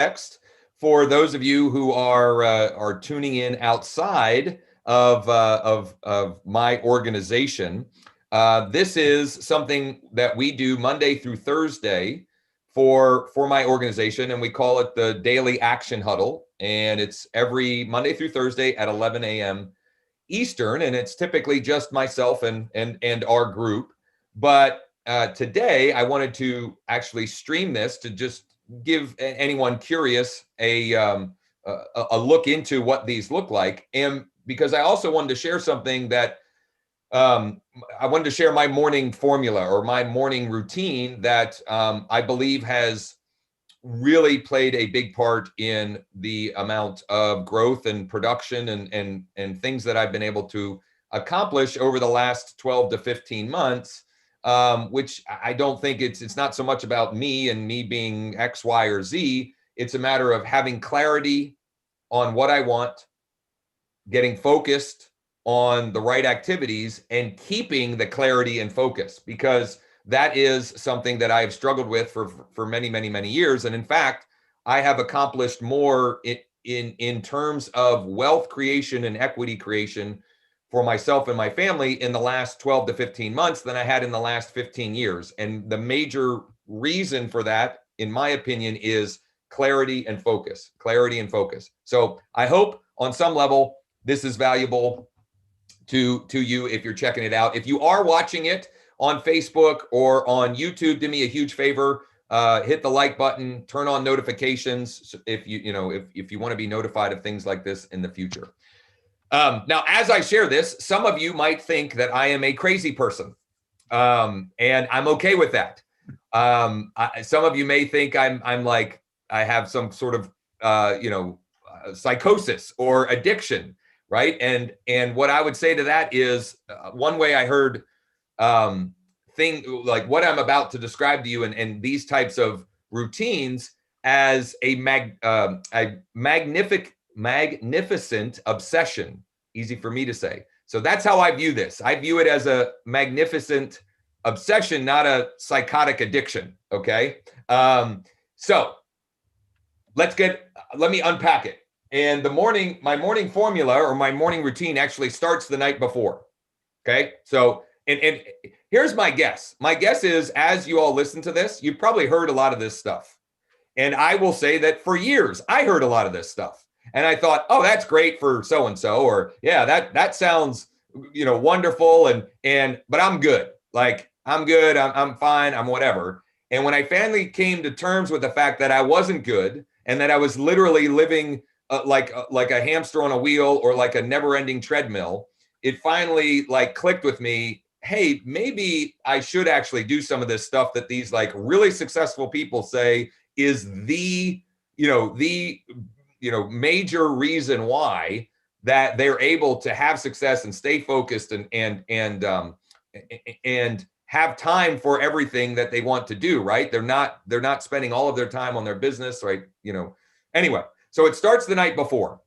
context, for those of you who are tuning in outside of my organization, this is something that we do Monday through Thursday for my organization, and we call it the Daily Action Huddle. And it's every Monday through Thursday at 11 a.m. Eastern, and it's typically just myself and our group. But today I wanted to actually stream this to just give anyone curious a look into what these look like, and because I also wanted to share something that I wanted to share my morning formula or my morning routine that I believe has really played a big part in the amount of growth and production and things that I've been able to accomplish over the last 12 to 15 months, which I don't think it's not so much about me and me being X, Y, or Z. It's a matter of having clarity on what I want, getting focused on the right activities, and keeping the clarity and focus, because that is something that I have struggled with for many years. And in fact, I have accomplished more in terms of wealth creation and equity creation for myself and my family in the last 12 to 15 months than I had in the last 15 years. And the major reason for that, in my opinion, is clarity and focus. So I hope on some level this is valuable to you if you're checking it out. If you are watching it on Facebook or on YouTube, do me a huge favor, hit the like button, turn on notifications if you want to be notified of things like this in the future. Now, as I share this, some of you might think that I am a crazy person, and I'm okay with that. Some of you may think I'm like I have some sort of psychosis or addiction, right? And what I would say to that is one way I heard thing like what I'm about to describe to you and these types of routines as a magnificent obsession. Easy for me to say. So that's how I view this. I view it as a magnificent obsession, not a psychotic addiction. Okay. So let me unpack it. And my morning formula or my morning routine actually starts the night before. Okay. So, and here's my guess. My guess is, as you all listen to this, you've probably heard a lot of this stuff. And I will say that for years, I heard a lot of this stuff. And I thought, oh, that's great for so-and-so, or yeah, that sounds, wonderful. But I'm good. Like, I'm good. I'm fine. I'm whatever. And when I finally came to terms with the fact that I wasn't good and that I was literally living like a hamster on a wheel or like a never-ending treadmill, it finally clicked with me. Hey, maybe I should actually do some of this stuff that these really successful people say is the major reason why that they're able to have success and stay focused and have time for everything that they want to do, right? They're not spending all of their time on their business, right? Anyway, so it starts the night before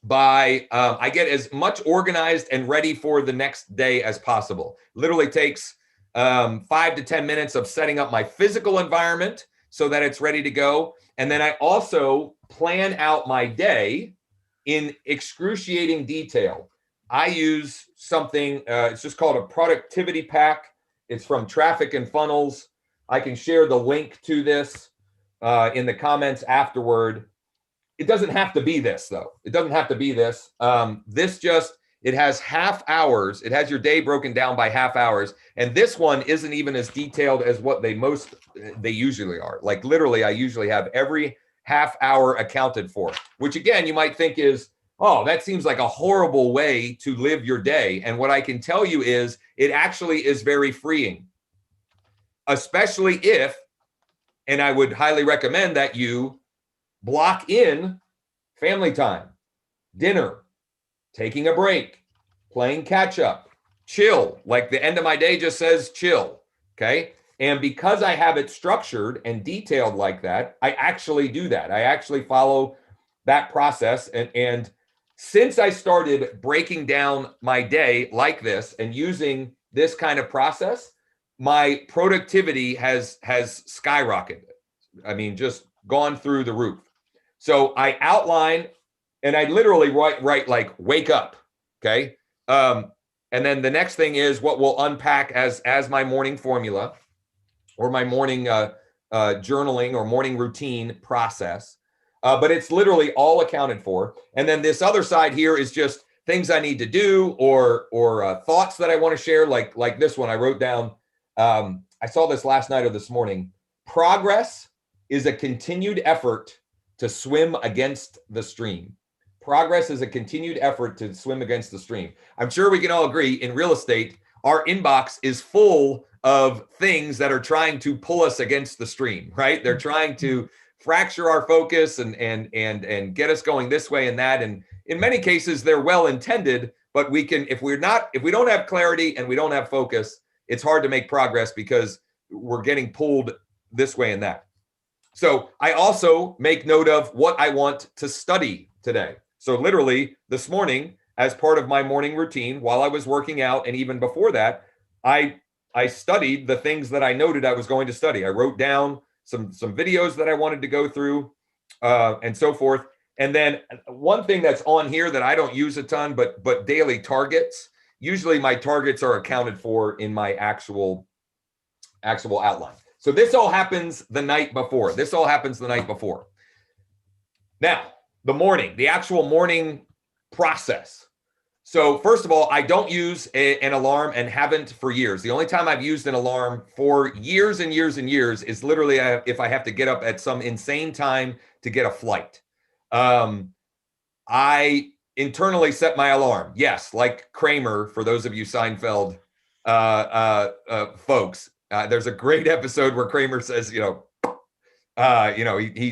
by I get as much organized and ready for the next day as possible. Literally takes 5 to 10 minutes of setting up my physical environment so that it's ready to go. And then I also plan out my day in excruciating detail. I use something, it's just called a productivity pack. It's from Traffic and Funnels. I can share the link to this in the comments afterward. It doesn't have to be this, though. It doesn't have to be this. It has half hours. It has your day broken down by half hours. And this one isn't even as detailed as what they usually are. Like literally, I usually have every half hour accounted for, which again, you might think is, oh, that seems like a horrible way to live your day. And what I can tell you is it actually is very freeing, especially if, and I would highly recommend that you block in family time, dinner, taking a break, playing catch up, chill. Like the end of my day just says chill. Okay. And because I have it structured and detailed like that, I actually do that. I actually follow that process. And since I started breaking down my day like this and using this kind of process, my productivity has skyrocketed. I mean, just gone through the roof. So I outline and I literally write like wake up. Okay. And then the next thing is what we'll unpack as my morning formula or my morning journaling or morning routine process. But it's literally all accounted for. And then this other side here is just things I need to do or thoughts that I want to share. Like this one I wrote down. I saw this last night or this morning. Progress is a continued effort to swim against the stream. Progress is a continued effort to swim against the stream. I'm sure we can all agree in real estate, our inbox is full of things that are trying to pull us against the stream, right? They're trying to fracture our focus and get us going this way and that. And in many cases, they're well intended, but we can, if we don't have clarity and we don't have focus, it's hard to make progress because we're getting pulled this way and that. So I also make note of what I want to study today. So literally this morning, as part of my morning routine, while I was working out, and even before that, I studied the things that I noted I was going to study. I wrote down some videos that I wanted to go through and so forth. And then one thing that's on here that I don't use a ton, but daily targets. Usually my targets are accounted for in my actual outline. So this all happens the night before. Now, the actual morning process. So first of all, I don't use an alarm and haven't for years. The only time I've used an alarm for years and years and years is literally if I have to get up at some insane time to get a flight. I internally set my alarm. Yes, like Kramer, for those of you Seinfeld folks. There's a great episode where Kramer says, he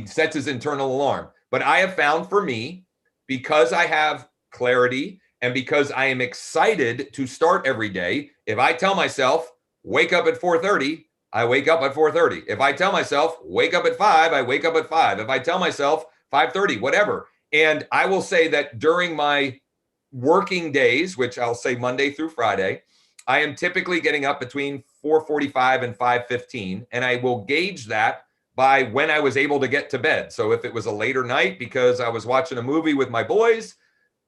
sets his internal alarm. But I have found for me, because I have clarity and because I am excited to start every day, if I tell myself, wake up at 4:30, I wake up at 4:30. If I tell myself, wake up at 5, I wake up at 5. If I tell myself 5:30, whatever. And I will say that during my working days, which I'll say Monday through Friday, I am typically getting up between 4:45 and 5:15, and I will gauge that by when I was able to get to bed. So if it was a later night because I was watching a movie with my boys,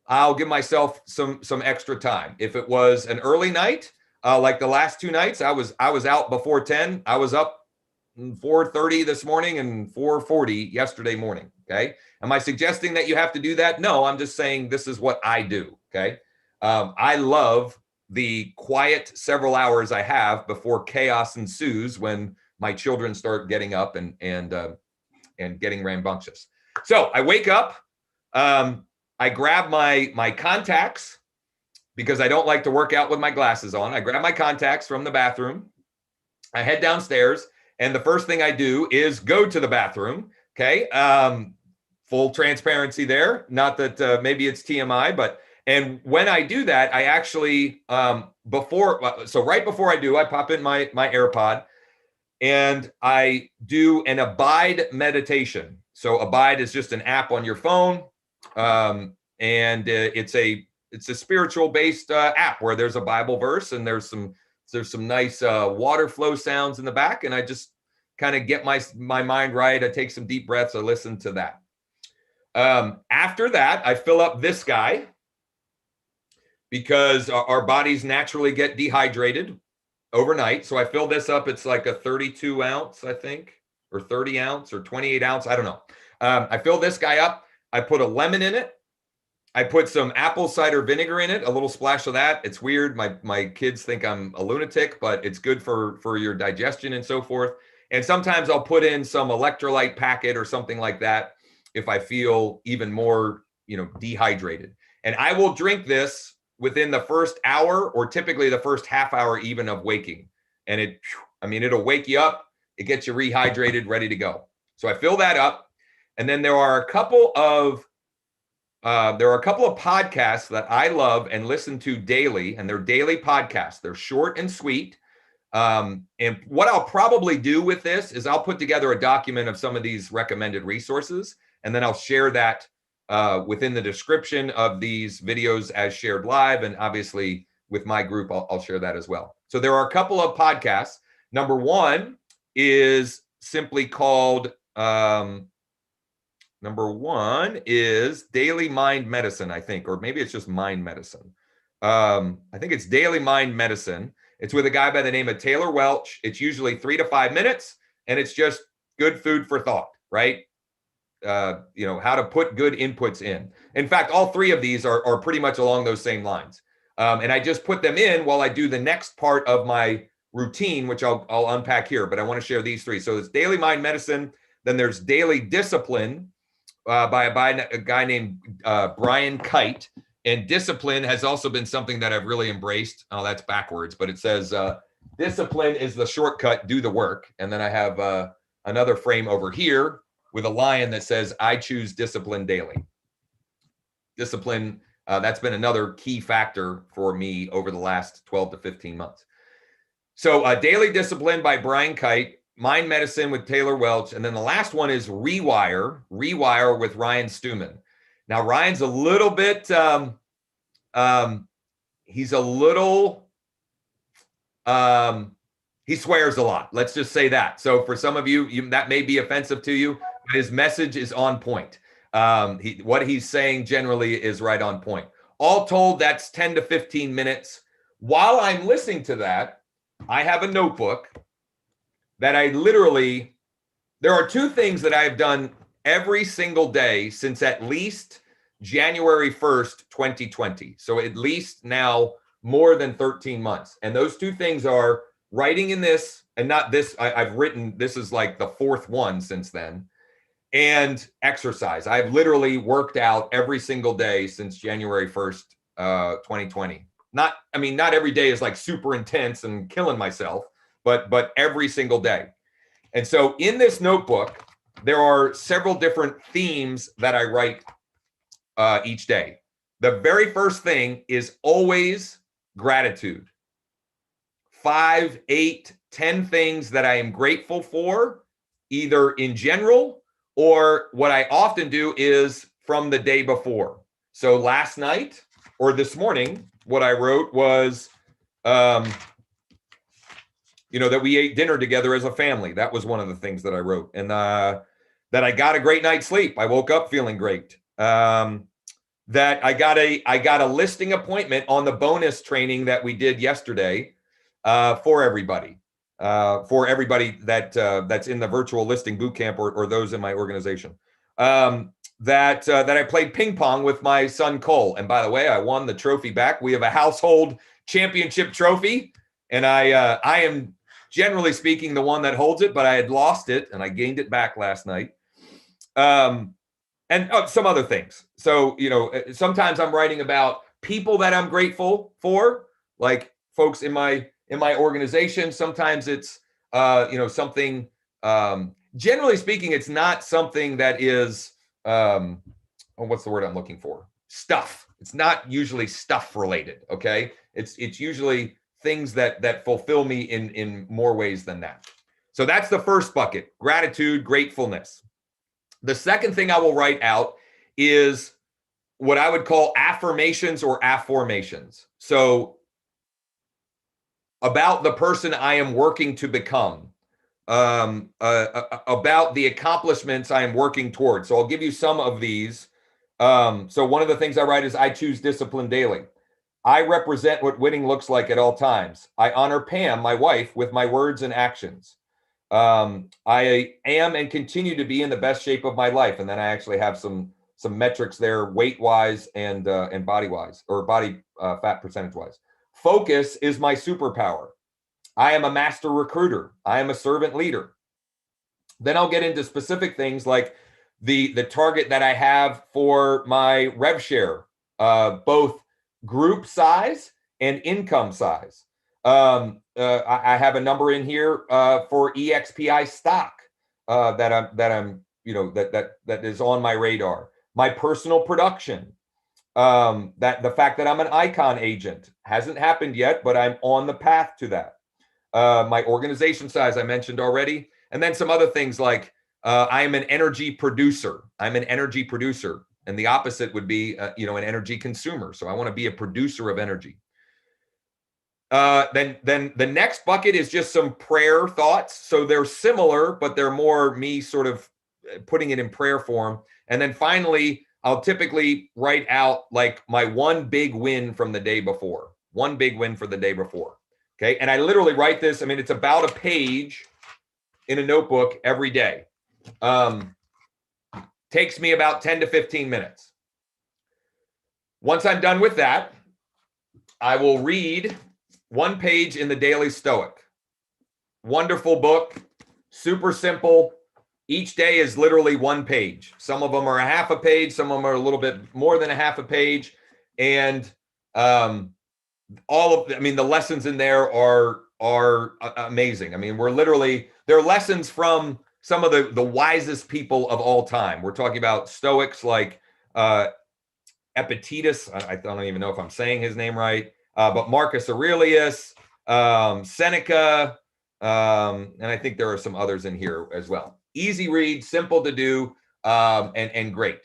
I'll give myself some extra time. If it was an early night, like the last 2 nights, I was out before 10. I was up 4:30 this morning and 4:40 yesterday morning. Okay. Am I suggesting that you have to do that? No, I'm just saying this is what I do. Okay. I love the quiet several hours I have before chaos ensues when my children start getting up and getting rambunctious. So I wake up, I grab my contacts because I don't like to work out with my glasses on. I grab my contacts from the bathroom. I head downstairs, and the first thing I do is go to the bathroom. Okay. Full transparency there. Not that maybe it's TMI, and when I do that, I actually, right before I do, I pop in my AirPod and I do an Abide meditation. So Abide is just an app on your phone. And it's a spiritual based app where there's a Bible verse and there's some nice water flow sounds in the back. And I just kind of get my mind right. I take some deep breaths. I listen to that. After that, I fill up this guy, because our bodies naturally get dehydrated overnight. So I fill this up. It's like a 32 ounce, I think, or 30 ounce or 28 ounce. I don't know. I fill this guy up. I put a lemon in it. I put some apple cider vinegar in it, a little splash of that. It's weird. My kids think I'm a lunatic, but it's good for your digestion and so forth. And sometimes I'll put in some electrolyte packet or something like that if I feel even more, dehydrated. And I will drink this within the first hour, or typically the first half hour even, of waking. And it'll wake you up. It gets you rehydrated, ready to go. So I fill that up. And then there are a couple of podcasts that I love and listen to daily, and they're daily podcasts. They're short and sweet. And what I'll probably do with this is I'll put together a document of some of these recommended resources, and then I'll share that within the description of these videos as shared live. And obviously with my group, I'll share that as well. So there are a couple of podcasts. Number one is simply called Number one is Daily Mind Medicine, I think, or maybe it's just Mind Medicine. I think it's Daily Mind Medicine. It's with a guy by the name of Taylor Welch. It's usually 3 to 5 minutes, and it's just good food for thought, right? How to put good inputs in. In fact, all three of these are pretty much along those same lines. And I just put them in while I do the next part of my routine, which I'll unpack here, but I want to share these three. So it's Daily Mind Medicine. Then there's Daily Discipline by a guy named Brian Kite. And discipline has also been something that I've really embraced. Oh, that's backwards, but it says discipline is the shortcut, do the work. And then I have another frame over here with a lion that says, I choose discipline daily. Discipline, that's been another key factor for me over the last 12 to 15 months. So Daily Discipline by Brian Kite, Mind Medicine with Taylor Welch, and then the last one is Rewire with Ryan Stewman. Now, Ryan's a little bit, he's a little, he swears a lot. Let's just say that. So for some of you, that may be offensive to you, but his message is on point. What he's saying generally is right on point. All told, that's 10 to 15 minutes. While I'm listening to that, I have a notebook that there are two things that I've done every single day since at least January 1st, 2020. So at least now more than 13 months. And those two things are writing in this, and not this, I've written, this is like the fourth one since then, and exercise. I've literally worked out every single day since January 1st, 2020. Not every day is like super intense and killing myself, but every single day. And so in this notebook, there are several different themes that I write each day. The very first thing is always gratitude. 5, 8, 10 things that I am grateful for, either in general or what I often do is from the day before. So last night or this morning, what I wrote was, that we ate dinner together as a family. That was one of the things that I wrote. And that I got a great night's sleep. I woke up feeling great. That I got a listing appointment on the bonus training that we did yesterday for everybody that's in the virtual listing bootcamp or those in my organization. That I played ping pong with my son Cole, and by the way, I won the trophy back. We have a household championship trophy, and I am generally speaking the one that holds it, but I had lost it and I gained it back last night. And some other things. So, sometimes I'm writing about people that I'm grateful for, like folks in my organization. Sometimes it's, something, generally speaking, it's not something that is, what's the word I'm looking for? Stuff. It's not usually stuff related. Okay. It's usually things that fulfill me in more ways than that. So that's the first bucket: gratitude, gratefulness. The second thing I will write out is what I would call affirmations or afformations. So about the person I am working to become, about the accomplishments I am working towards. So I'll give you some of these. So one of the things I write is, I choose discipline daily. I represent what winning looks like at all times. I honor Pam, my wife, with my words and actions. I am and continue to be in the best shape of my life. And then I actually have some metrics there, weight wise and body wise, or body fat percentage wise. Focus is my superpower. I am a master recruiter. I am a servant leader. Then I'll get into specific things like the target that I have for my rev share, both group size and income size. I have a number in here for EXPI stock that is on my radar. My personal production, that the fact that I'm an icon agent hasn't happened yet, but I'm on the path to that. My organization size I mentioned already, and then some other things like I am an energy producer. I'm an energy producer, and the opposite would be an energy consumer. So I want to be a producer of energy. Then the next bucket is just some prayer thoughts. So they're similar, but they're more me sort of putting it in prayer form. And then finally, I'll typically write out like my one big win from the day before, one big win for the day before. Okay. And I literally write this. I mean, it's about a page in a notebook every day. Takes me about 10 to 15 minutes. Once I'm done with that, I will read one page in the Daily Stoic. Wonderful book, super simple. Each day is literally one page. Some of them are a half a page. Some of them are a little bit more than a half a page. And the lessons in there are amazing. I mean, they're lessons from some of the wisest people of all time. We're talking about Stoics like Epictetus. I don't even know if I'm saying his name right, but Marcus Aurelius, Seneca, and I think there are some others in here as well. Easy read, simple to do, and great.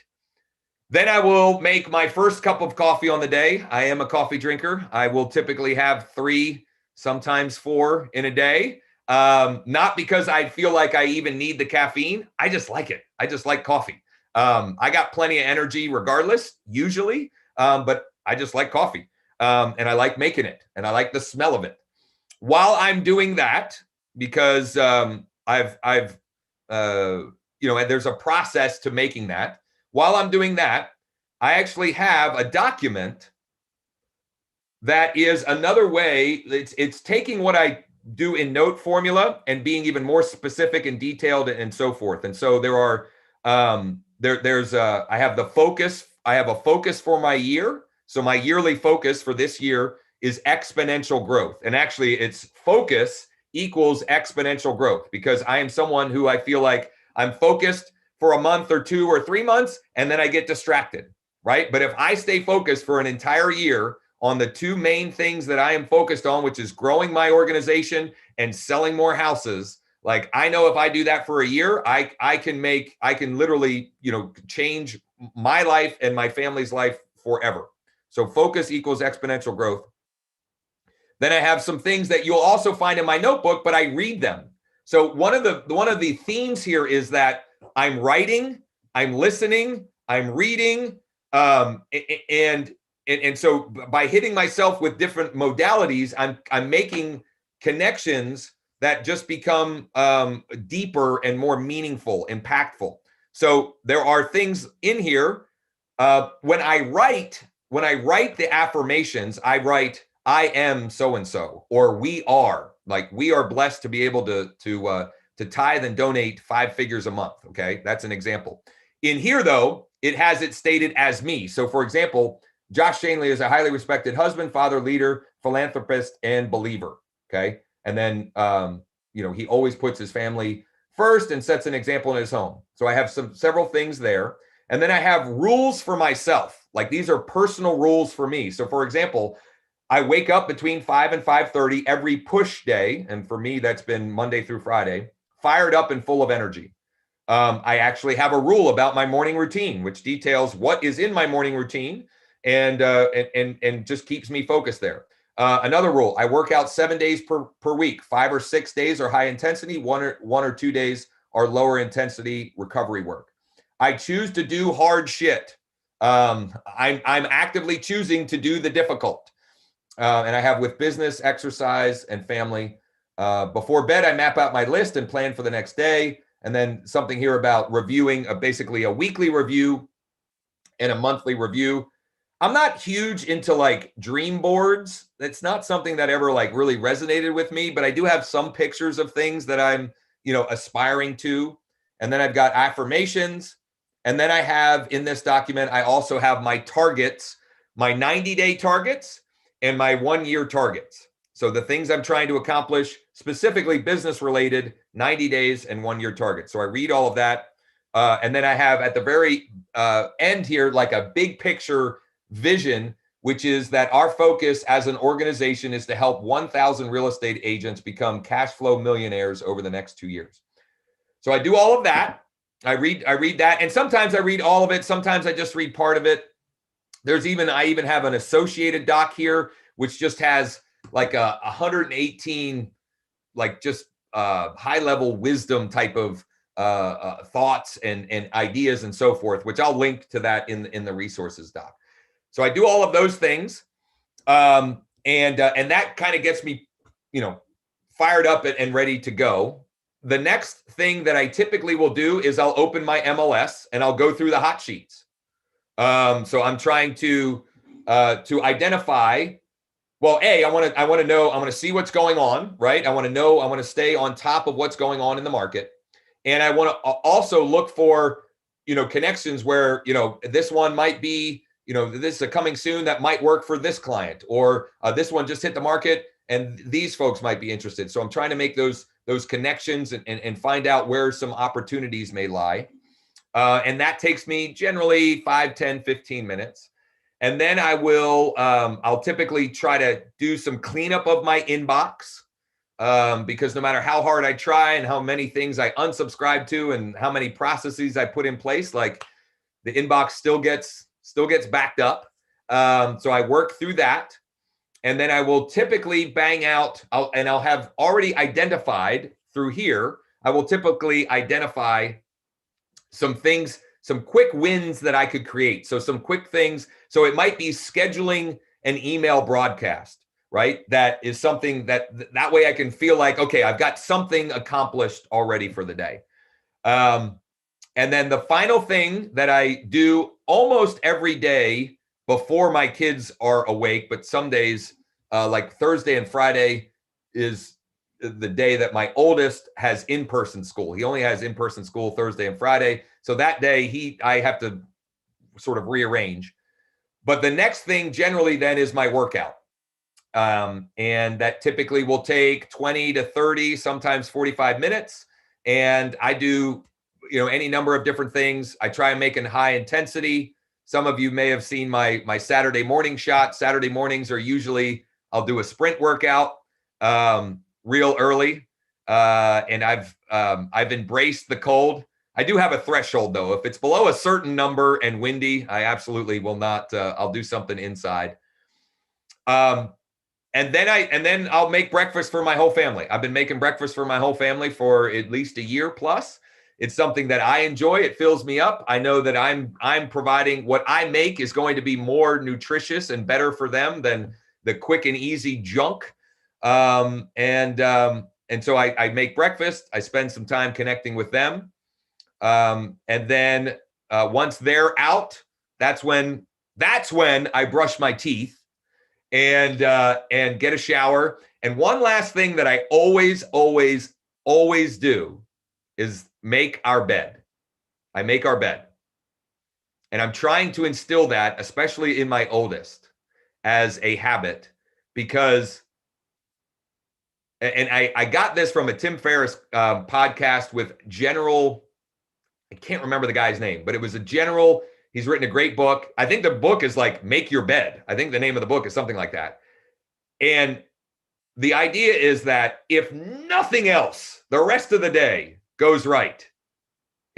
Then I will make my first cup of coffee on the day. I am a coffee drinker. I will typically have 3, sometimes 4 in a day. Not because I feel like I even need the caffeine. I just like it. I just like coffee. I got plenty of energy regardless, usually, but I just like coffee. And I like making it, and I like the smell of it. While I'm doing that, because there's a process to making that. While I'm doing that, I actually have a document that is another way. It's taking what I do in note formula and being even more specific and detailed and so forth. And so there are I have the focus. I have a focus for my year. So my yearly focus for this year is exponential growth. And actually it's focus equals exponential growth, because I am someone who I feel like I'm focused for a month or 2 or 3 months, and then I get distracted, right? But if I stay focused for an entire year on the 2 main things that I am focused on, which is growing my organization and selling more houses, like I know if I do that for a year, I can literally, change my life and my family's life forever. So focus equals exponential growth. Then I have some things that you'll also find in my notebook, but I read them. So one of the themes here is that I'm writing, I'm listening, I'm reading, and so by hitting myself with different modalities, I'm making connections that just become deeper and more meaningful, impactful. So there are things in here. When I write the affirmations, I write, I am so-and-so, or we are, like we are blessed to be able to tithe and donate 5 figures a month. Okay. That's an example. In here though, it has it stated as me. So for example, Josh Shanley is a highly respected husband, father, leader, philanthropist, and believer. Okay. And then, he always puts his family first and sets an example in his home. So I have several things there. And then I have rules for myself. Like these are personal rules for me. So for example, I wake up between 5 and 5:30 every push day. And for me, that's been Monday through Friday, fired up and full of energy. I actually have a rule about my morning routine, which details what is in my morning routine and just keeps me focused there. Another rule, I work out 7 days per week. 5 or 6 days are high intensity. 1 or 2 days are lower intensity recovery work. I choose to do hard shit. I'm actively choosing to do the difficult. And I have with business, exercise, and family. Before bed, I map out my list and plan for the next day. And then something here about reviewing, basically a weekly review and a monthly review. I'm not huge into like dream boards. It's not something that ever like really resonated with me, but I do have some pictures of things that I'm, aspiring to. And then I've got affirmations. And then I have in this document, I also have my targets, my 90-day targets and my 1-year targets. So the things I'm trying to accomplish, specifically business related, 90 days and 1-year targets. So I read all of that. And then I have at the very end here, like a big picture vision, which is that our focus as an organization is to help 1,000 real estate agents become cash flow millionaires over the next 2 years. So I do all of that. I read that. And sometimes I read all of it. Sometimes I just read part of it. I even have an associated doc here, which just has like 118, like just high level wisdom type of thoughts and ideas and so forth, which I'll link to that in the resources doc. So I do all of those things, and that kind of gets me, fired up and ready to go. The next thing that I typically will do is I'll open my MLS and I'll go through the hot sheets. So I'm trying to identify. Well, I want to know. I want to see what's going on, right? I want to stay on top of what's going on in the market, and I want to also look for, connections where, this one might be, this is coming soon that might work for this client, or this one just hit the market and these folks might be interested. So I'm trying to make those connections and find out where some opportunities may lie. And that takes me generally 5, 10, 15 minutes. And then I'll typically try to do some cleanup of my inbox, because no matter how hard I try and how many things I unsubscribe to and how many processes I put in place, like the inbox still gets backed up. So I work through that. And then I will typically bang out, I'll have already identified through here, I will typically identify some things, some quick wins that I could create. So some quick things. So it might be scheduling an email broadcast, right? That is something that way I can feel like, okay, I've got something accomplished already for the day. And then the final thing that I do almost every day before my kids are awake, but some days, like Thursday and Friday is the day that my oldest has in-person school. He only has in-person school Thursday and Friday. So that day I have to sort of rearrange. But the next thing generally then is my workout. And that typically will take 20 to 30, sometimes 45 minutes. And I do, any number of different things. I try and make it high intensity. Some of you may have seen my Saturday morning shot. Saturday mornings are usually, I'll do a sprint workout real early. And I've embraced the cold. I do have a threshold though. If it's below a certain number and windy, I absolutely will not, I'll do something inside. And then I'll make breakfast for my whole family. I've been making breakfast for my whole family for at least a year plus. It's something that I enjoy. It fills me up. I know that I'm providing what I make is going to be more nutritious and better for them than the quick and easy junk. And so I make breakfast. I spend some time connecting with them. And then once they're out, that's when I brush my teeth and get a shower. And one last thing that I always do is make our bed. I make our bed. And I'm trying to instill that, especially in my oldest, as a habit, because, and I got this from a Tim Ferriss podcast with General, I can't remember the guy's name, but it was a general. He's written a great book. I think the book is like Make Your Bed. I think the name of the book is something like that. And the idea is that if nothing else, the rest of the day goes right,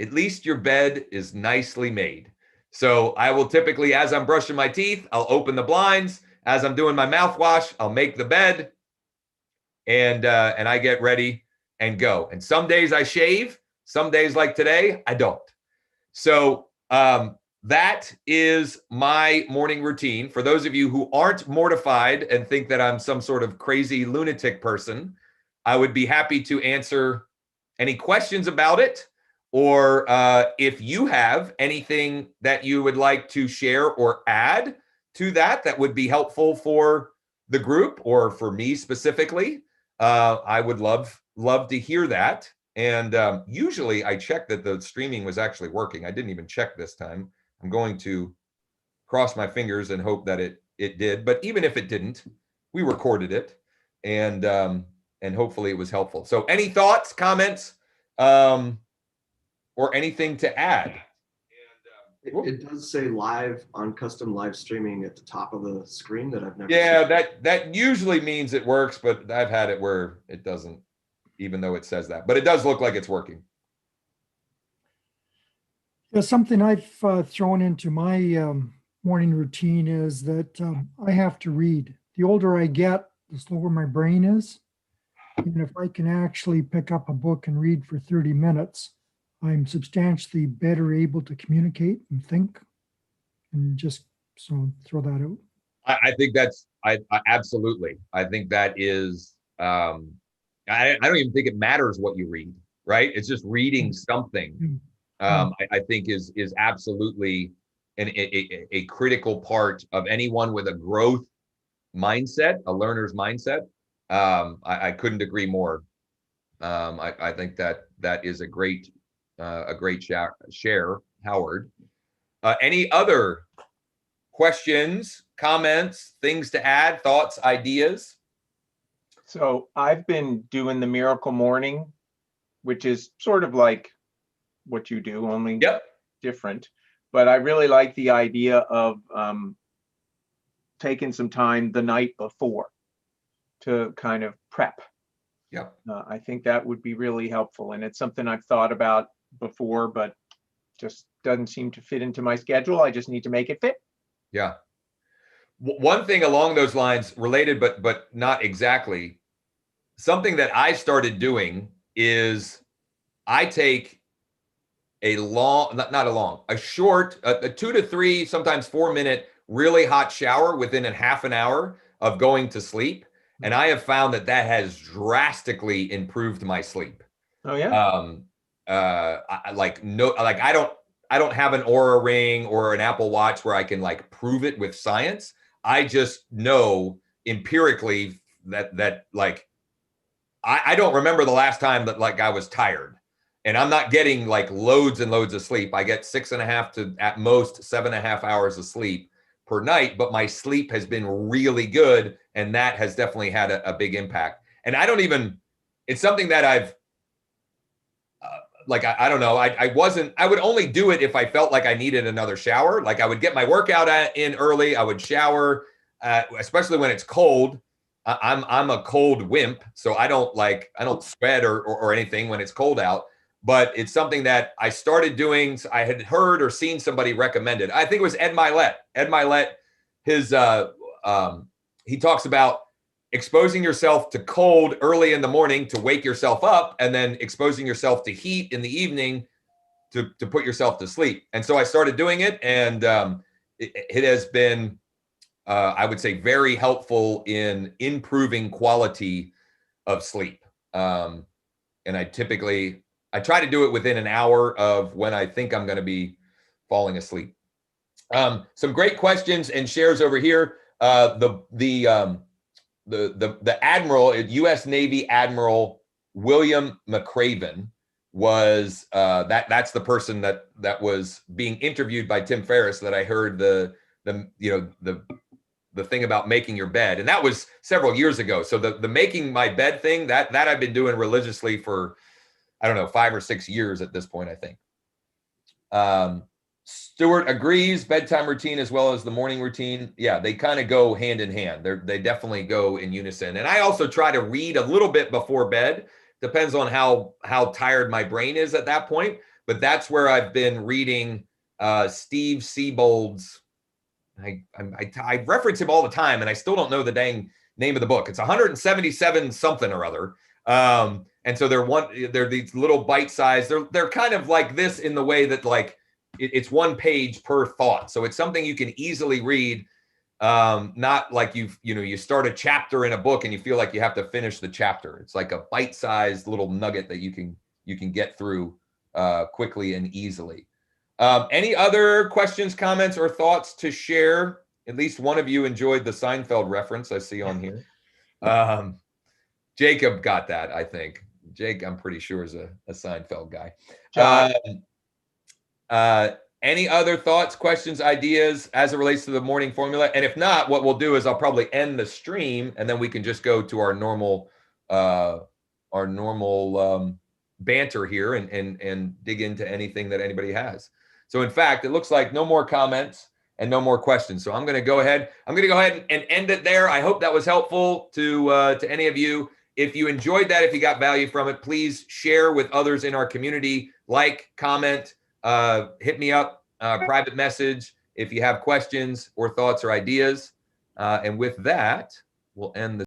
at least your bed is nicely made. So I will typically, as I'm brushing my teeth, I'll open the blinds. As I'm doing my mouthwash, I'll make the bed, and I get ready and go. And some days I shave. Some days like today, I don't. So that is my morning routine. For those of you who aren't mortified and think that I'm some sort of crazy lunatic person, I would be happy to answer any questions about it. Or if you have anything that you would like to share or add to that would be helpful for the group or for me specifically, I would love to hear that. And usually I check that the streaming was actually working. I didn't even check this time. I'm going to cross my fingers and hope that it did. But even if it didn't, we recorded it, and hopefully it was helpful. So any thoughts, comments, or anything to add? It does say live on custom live streaming at the top of the screen that I've never Yeah, seen. that usually means it works, but I've had it where it doesn't, even though it says that. But it does look like it's working. Yeah, something I've thrown into my morning routine is that I have to read. The older I get, the slower my brain is. And if I can actually pick up a book and read for 30 minutes, I'm substantially better able to communicate and think. And just so throw that out. I think that's I absolutely. I think that is I don't even think it matters what you read, right? It's just reading something. I think is absolutely a critical part of anyone with a growth mindset, a learner's mindset. I couldn't agree more. I think that is a great share, Howard. Any other questions, comments, things to add, thoughts, ideas? So I've been doing the Miracle Morning, which is sort of like what you do, only different. But I really like the idea of taking some time the night before to kind of prep. Yep. I think that would be really helpful. And it's something I've thought about before, but just doesn't seem to fit into my schedule. I just need to make it fit. Yeah. One thing along those lines, related but not exactly, something that I started doing is I take a long, not a long, a short, a 2 to 3, sometimes 4 minute, really hot shower within a half an hour of going to sleep. And I have found that has drastically improved my sleep. Oh yeah. I don't have an Oura Ring or an Apple Watch where I can like prove it with science. I just know empirically that like I don't remember the last time that like I was tired, and I'm not getting like loads and loads of sleep. I get 6.5 to at most 7.5 hours of sleep per night, but my sleep has been really good, and that has definitely had a big impact. And I don't even, it's something that I've I don't know. I would only do it if I felt like I needed another shower. Like I would get my workout in early. I would shower, especially when it's cold. I'm a cold wimp, so I don't sweat or anything when it's cold out. But it's something that I started doing. I had heard or seen somebody recommend it. I think it was Ed Milet. Ed Milet, he talks about exposing yourself to cold early in the morning to wake yourself up, and then exposing yourself to heat in the evening to put yourself to sleep. And so I started doing it, and it has been, I would say, very helpful in improving quality of sleep. And I try to do it within an hour of when I think I'm going to be falling asleep. Some great questions and shares over here. The Admiral, U.S. Navy Admiral William McCraven was that's the person that was being interviewed by Tim Ferriss, that I heard the thing about making your bed, and that was several years ago. So the making my bed thing that I've been doing religiously for, I don't know, 5 or 6 years at this point, I think. Stuart agrees, bedtime routine as well as the morning routine. Yeah, they kind of go hand in hand. They definitely go in unison. And I also try to read a little bit before bed. Depends on how tired my brain is at that point. But that's where I've been reading Steve Siebold's. I reference him all the time, and I still don't know the dang name of the book. It's 177 something or other. And so they're these little bite size. They're kind of like this in the way that like it's one page per thought. So it's something you can easily read. Not like you start a chapter in a book and you feel like you have to finish the chapter. It's like a bite-sized little nugget that you can get through quickly and easily. Any other questions, comments, or thoughts to share? At least one of you enjoyed the Seinfeld reference I see on here. Jacob got that, I think. Jake, I'm pretty sure, is a Seinfeld guy. Any other thoughts, questions, ideas as it relates to the morning formula? And if not, what we'll do is I'll probably end the stream, and then we can just go to our normal banter here and dig into anything that anybody has. So in fact, it looks like no more comments and no more questions. So I'm going to go ahead and end it there. I hope that was helpful to any of you. If you enjoyed that, if you got value from it, please share with others in our community, like, comment, hit me up, private message if you have questions or thoughts or ideas. And with that, we'll end the